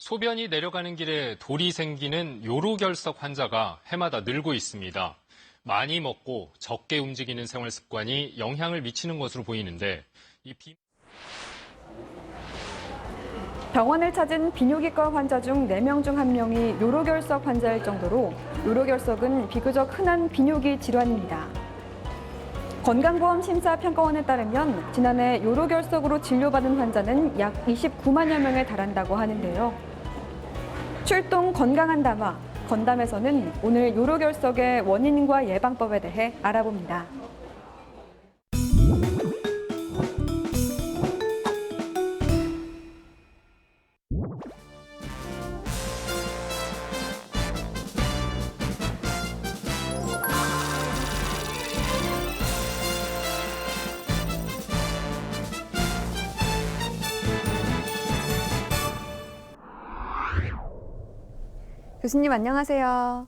소변이 내려가는 길에 돌이 생기는 요로결석 환자가 해마다 늘고 있습니다. 많이 먹고 적게 움직이는 생활 습관이 영향을 미치는 것으로 보이는데 병원을 찾은 비뇨기과 환자 중 4명 중 1명이 요로결석 환자일 정도로 요로결석은 비교적 흔한 비뇨기 질환입니다. 건강보험심사평가원에 따르면 지난해 요로결석으로 진료받은 환자는 약 29만여 명에 달한다고 하는데요. 출동 건강한 담화, 건담에서는 오늘 요로결석의 원인과 예방법에 대해 알아봅니다. 교수님 안녕하세요.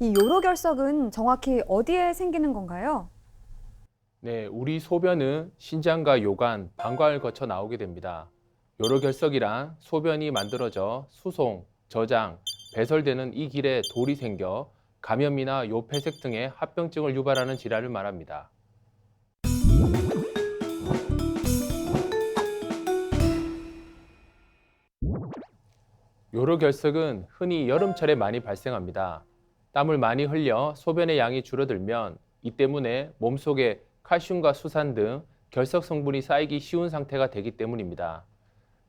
이 요로결석은 정확히 어디에 생기는 건가요? 네, 우리 소변은 신장과 요관, 방광을 거쳐 나오게 됩니다. 요로결석이란 소변이 만들어져 수송, 저장, 배설되는 이 길에 돌이 생겨 감염이나 요폐색 등의 합병증을 유발하는 질환을 말합니다. 요로결석은 흔히 여름철에 많이 발생합니다. 땀을 많이 흘려 소변의 양이 줄어들면 이 때문에 몸속에 칼슘과 수산 등 결석 성분이 쌓이기 쉬운 상태가 되기 때문입니다.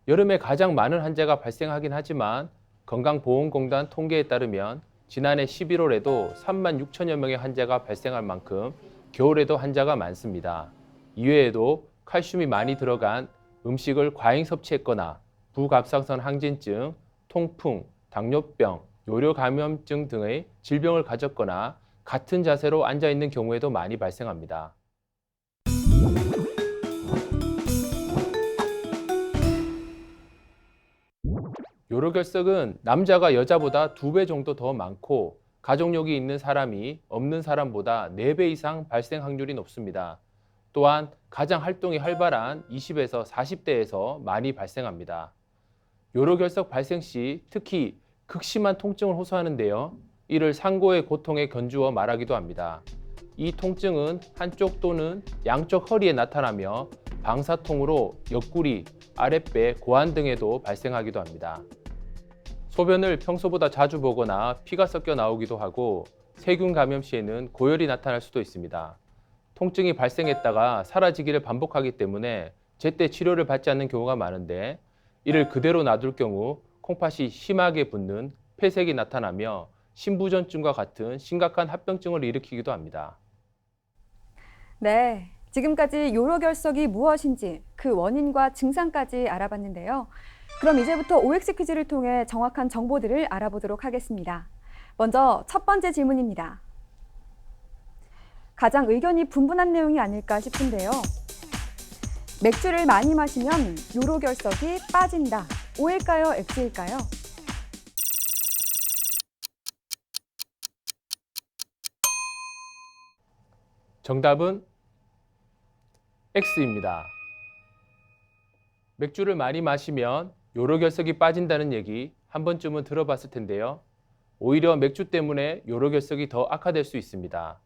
여름에 가장 많은 환자가 발생하긴 하지만 건강보험공단 통계에 따르면 지난해 11월에도 3만 6천여 명의 환자가 발생할 만큼 겨울에도 환자가 많습니다. 이외에도 칼슘이 많이 들어간 음식을 과잉 섭취했거나 부갑상선 항진증, 통풍, 당뇨병, 요로 감염증 등의 질병을 가졌거나 같은 자세로 앉아 있는 경우에도 많이 발생합니다. 요로결석은 남자가 여자보다 2배 정도 더 많고 가족력이 있는 사람이 없는 사람보다 4배 이상 발생 확률이 높습니다. 또한 가장 활동이 활발한 20에서 40대에서 많이 발생합니다. 요로결석 발생 시 특히 극심한 통증을 호소하는데요. 이를 상고의 고통에 견주어 말하기도 합니다. 이 통증은 한쪽 또는 양쪽 허리에 나타나며 방사통으로 옆구리, 아랫배, 고환 등에도 발생하기도 합니다. 소변을 평소보다 자주 보거나 피가 섞여 나오기도 하고 세균 감염 시에는 고열이 나타날 수도 있습니다. 통증이 발생했다가 사라지기를 반복하기 때문에 제때 치료를 받지 않는 경우가 많은데 이를 그대로 놔둘 경우 콩팥이 심하게 붓는 폐색이 나타나며 신부전증과 같은 심각한 합병증을 일으키기도 합니다. 네, 지금까지 요로결석이 무엇인지 그 원인과 증상까지 알아봤는데요. 그럼 이제부터 OX 퀴즈를 통해 정확한 정보들을 알아보도록 하겠습니다. 먼저 첫 번째 질문입니다. 가장 의견이 분분한 내용이 아닐까 싶은데요. 맥주를 많이 마시면 요로결석이 빠진다. O일까요? X일까요? 정답은 X입니다. 맥주를 많이 마시면 요로결석이 빠진다는 얘기 한 번쯤은 들어봤을 텐데요. 오히려 맥주 때문에 요로결석이 더 악화될 수 있습니다.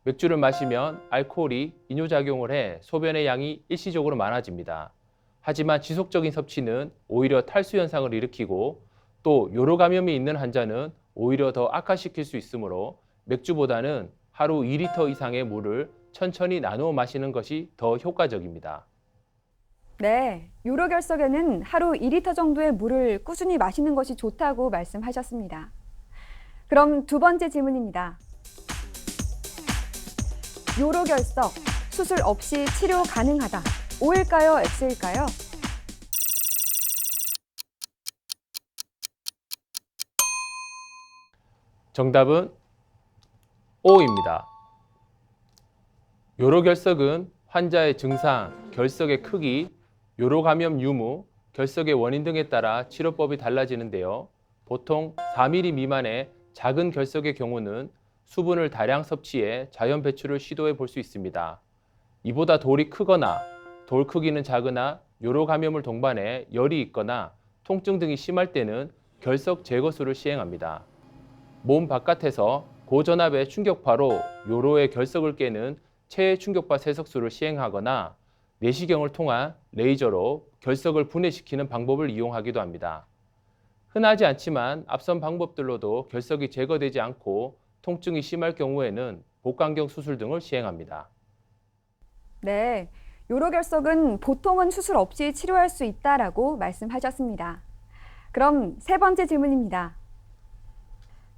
맥주를 마시면 알코올이 이뇨작용을 해 소변의 양이 일시적으로 많아집니다. 하지만 지속적인 섭취는 오히려 탈수 현상을 일으키고 또 요로 감염이 있는 환자는 오히려 더 악화시킬 수 있으므로 맥주보다는 하루 2리터 이상의 물을 천천히 나누어 마시는 것이 더 효과적입니다. 네, 요로결석에는 하루 2리터 정도의 물을 꾸준히 마시는 것이 좋다고 말씀하셨습니다. 그럼 두 번째 질문입니다. 요로결석, 수술 없이 치료 가능하다. O일까요? X일까요? 정답은 O입니다. 요로결석은 환자의 증상, 결석의 크기, 요로감염 유무, 결석의 원인 등에 따라 치료법이 달라지는데요. 보통 4mm 미만의 작은 결석의 경우는 수분을 다량 섭취해 자연 배출을 시도해 볼 수 있습니다. 이보다 돌이 크거나 돌 크기는 작으나 요로 감염을 동반해 열이 있거나 통증 등이 심할 때는 결석 제거술을 시행합니다. 몸 바깥에서 고전압의 충격파로 요로의 결석을 깨는 체외 충격파 세석술을 시행하거나 내시경을 통한 레이저로 결석을 분해시키는 방법을 이용하기도 합니다. 흔하지 않지만 앞선 방법들로도 결석이 제거되지 않고 통증이 심할 경우에는 복강경 수술 등을 시행합니다. 네, 요로결석은 보통은 수술 없이 치료할 수 있다라고 말씀하셨습니다. 그럼 세 번째 질문입니다.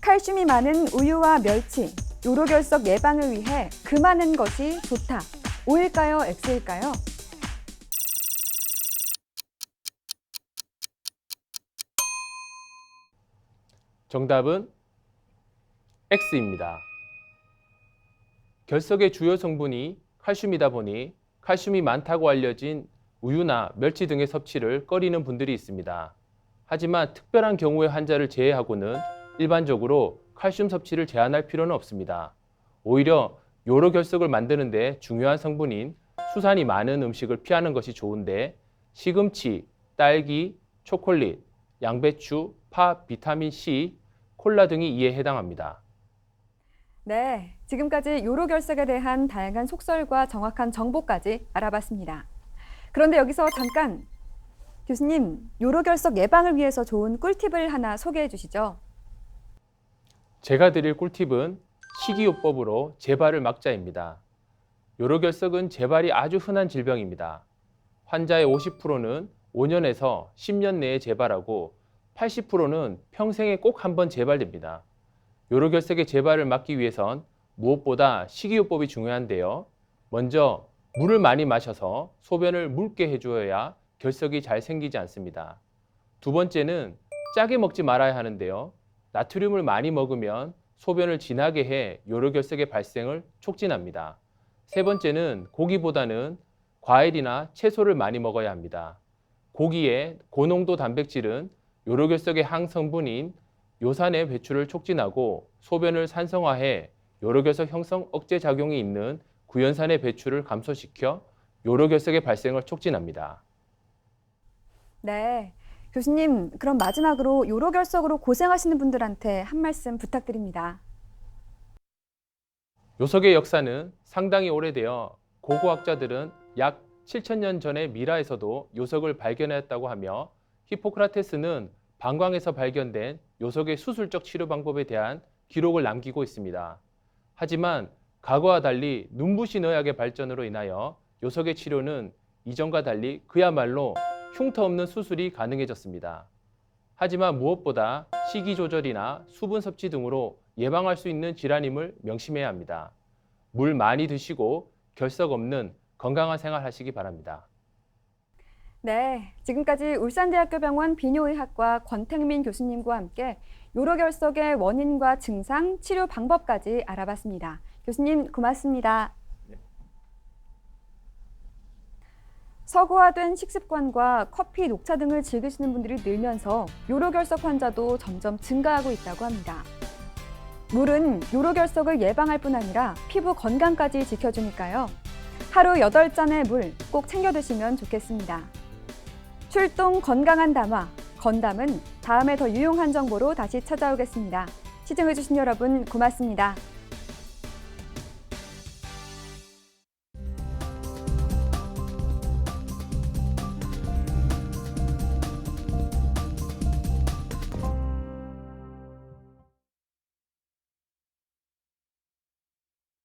칼슘이 많은 우유와 멸치, 요로결석 예방을 위해 금하는 것이 좋다. O일까요? X일까요? 정답은 X입니다. 결석의 주요 성분이 칼슘이다 보니 칼슘이 많다고 알려진 우유나 멸치 등의 섭취를 꺼리는 분들이 있습니다. 하지만 특별한 경우의 환자를 제외하고는 일반적으로 칼슘 섭취를 제한할 필요는 없습니다. 오히려 요로 결석을 만드는 데 중요한 성분인 수산이 많은 음식을 피하는 것이 좋은데 시금치, 딸기, 초콜릿, 양배추, 파, 비타민C, 콜라 등이 이에 해당합니다. 네, 지금까지 요로결석에 대한 다양한 속설과 정확한 정보까지 알아봤습니다. 그런데 여기서 잠깐, 교수님, 요로결석 예방을 위해서 좋은 꿀팁을 하나 소개해 주시죠. 제가 드릴 꿀팁은 식이요법으로 재발을 막자입니다. 요로결석은 재발이 아주 흔한 질병입니다. 환자의 50%는 5년에서 10년 내에 재발하고 80%는 평생에 꼭 한 번 재발됩니다. 요로결석의 재발을 막기 위해선 무엇보다 식이요법이 중요한데요. 먼저 물을 많이 마셔서 소변을 묽게 해주어야 결석이 잘 생기지 않습니다. 두 번째는 짜게 먹지 말아야 하는데요. 나트륨을 많이 먹으면 소변을 진하게 해 요로결석의 발생을 촉진합니다. 세 번째는 고기보다는 과일이나 채소를 많이 먹어야 합니다. 고기의 고농도 단백질은 요로결석의 항성분인 요산의 배출을 촉진하고 소변을 산성화해 요로결석 형성 억제 작용이 있는 구연산의 배출을 감소시켜 요로결석의 발생을 촉진합니다. 네, 교수님, 그럼 마지막으로 요로결석으로 고생하시는 분들한테 한 말씀 부탁드립니다. 요석의 역사는 상당히 오래되어 고고학자들은 약 7,000년 전의 미라에서도 요석을 발견했다고 하며 히포크라테스는 방광에서 발견된 요석의 수술적 치료 방법에 대한 기록을 남기고 있습니다. 하지만 과거와 달리 눈부신 의학의 발전으로 인하여 요석의 치료는 이전과 달리 그야말로 흉터 없는 수술이 가능해졌습니다. 하지만 무엇보다 식이 조절이나 수분 섭취 등으로 예방할 수 있는 질환임을 명심해야 합니다. 물 많이 드시고 결석 없는 건강한 생활 하시기 바랍니다. 네, 지금까지 울산대학교 병원 비뇨의학과 권택민 교수님과 함께 요로결석의 원인과 증상, 치료 방법까지 알아봤습니다. 교수님, 고맙습니다. 서구화된 식습관과 커피, 녹차 등을 즐기시는 분들이 늘면서 요로결석 환자도 점점 증가하고 있다고 합니다. 물은 요로결석을 예방할 뿐 아니라 피부 건강까지 지켜주니까요. 하루 8잔의 물 꼭 챙겨 드시면 좋겠습니다. 출동 건강한 담화, 건담은 다음에 더 유용한 정보로 다시 찾아오겠습니다. 시청해주신 여러분 고맙습니다.